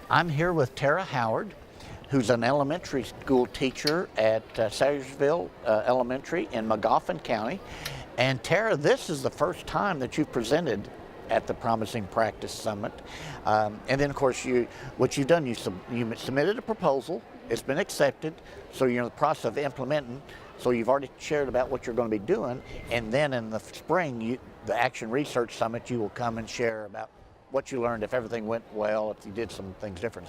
I'm here with Tara Howard, who's an elementary school teacher at Sayersville Elementary in Magoffin County. And Tara, this is the first time that you've presented at the Promising Practice Summit. And then, of course, what you've done, you submitted a proposal. It's been accepted, so you're in the process of implementing. So you've already shared about what you're going to be doing, and then in the spring, the Action Research Summit, you will come and share about what you learned, if everything went well, if you did some things different.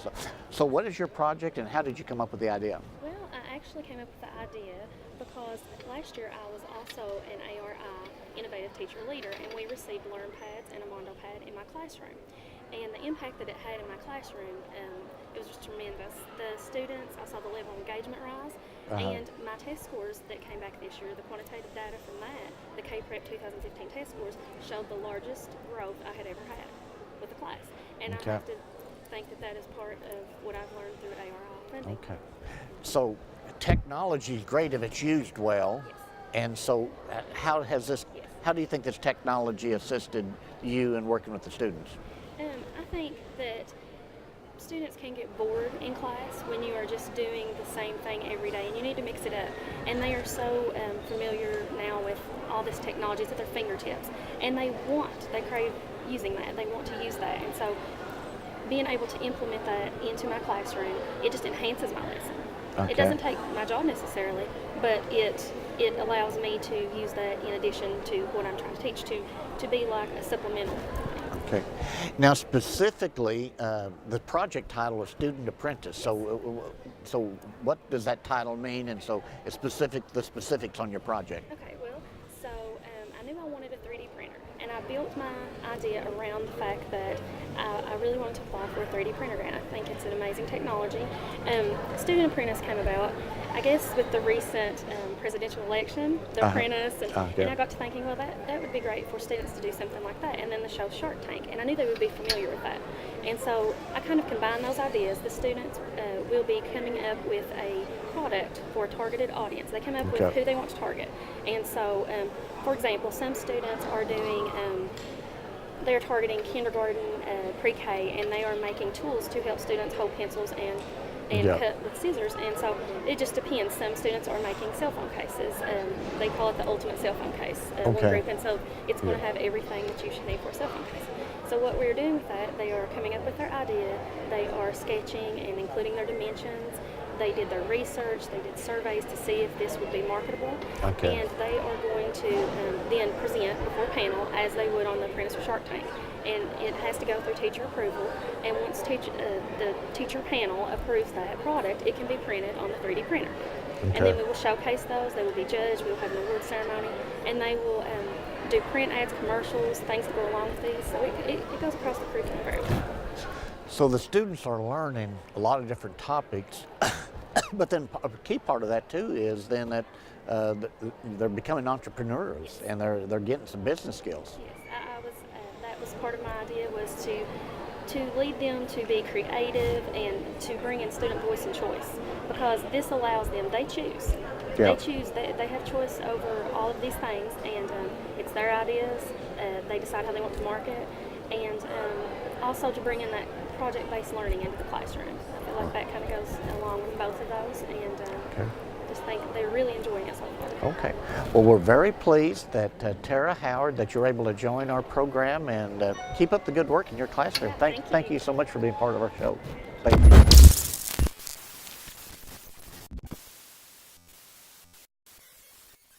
So what is your project, and how did you come up with the idea? Well, I actually came up with the idea because last year I was also an ARI Innovative Teacher Leader, and we received Learn Pads and a Mondo Pad in my classroom. And the impact that it had in my classroom, it was just tremendous. The students, I saw the level of engagement rise, and my test scores that came back this year, the quantitative data from that, the K-Prep 2015 test scores, showed the largest growth I had ever had with the class. And I have to think that is part of what I've learned through ARI funding. Okay. So technology is great if it's used well. Yes. And so how do you think this technology assisted you in working with the students? I think that students can get bored in class when you are just doing the same thing every day, and you need to mix it up. And they are so familiar now with all this technology. It's at their fingertips, and they crave using that. They want to use that, and so being able to implement that into my classroom, it just enhances my lesson. Okay. It doesn't take my job necessarily, but it allows me to use that in addition to what I'm trying to teach, to be like a supplemental. Okay. Now, specifically, the project title is Student Apprentice. So what does that title mean? And so the specifics on your project. Okay, well, so I knew I wanted a 3D printer, and I built my idea around the fact that I really wanted to apply for a 3D printer grant. I think it's an amazing technology. Student Apprentice came about, I guess, with the recent presidential election, the Apprentice, and I got to thinking, well, that would be great for students to do something like that. And then the show Shark Tank, and I knew they would be familiar with that. And so I kind of combined those ideas. The students will be coming up with a product for a targeted audience. They come up with who they want to target. And so, for example, some students are doing they're targeting kindergarten, pre-K, and they are making tools to help students hold pencils and cut with scissors. And so it just depends. Some students are making cell phone cases. They call it the ultimate cell phone case, one group, and so it's going to have everything that you should need for a cell phone case. So what we're doing with that, they are coming up with their idea, they are sketching and including their dimensions. They did their research, they did surveys to see if this would be marketable, and they are going to then present before a panel as they would on the Apprentice or Shark Tank. And it has to go through teacher approval, and once the teacher panel approves that product, it can be printed on the 3D printer. And then we will showcase those, they will be judged, we will have an award ceremony, and they will do print ads, commercials, things that go along with these, so it goes across the curriculum very well. So the students are learning a lot of different topics, but then a key part of that too is then that they're becoming entrepreneurs and they're getting some business skills. Yes, that was part of my idea, was to lead them to be creative and to bring in student voice and choice, because this allows them, they choose. They choose, they have choice over all of these things, and it's their ideas. They decide how they want to market, and also to bring in that project-based learning into the classroom. I feel like that kind of goes along with both of those, and just think they're really enjoying it so far. Okay. Well, we're very pleased that Tara Howard, that you're able to join our program, and keep up the good work in your classroom. Yeah, Thank you so much for being part of our show. Thank you.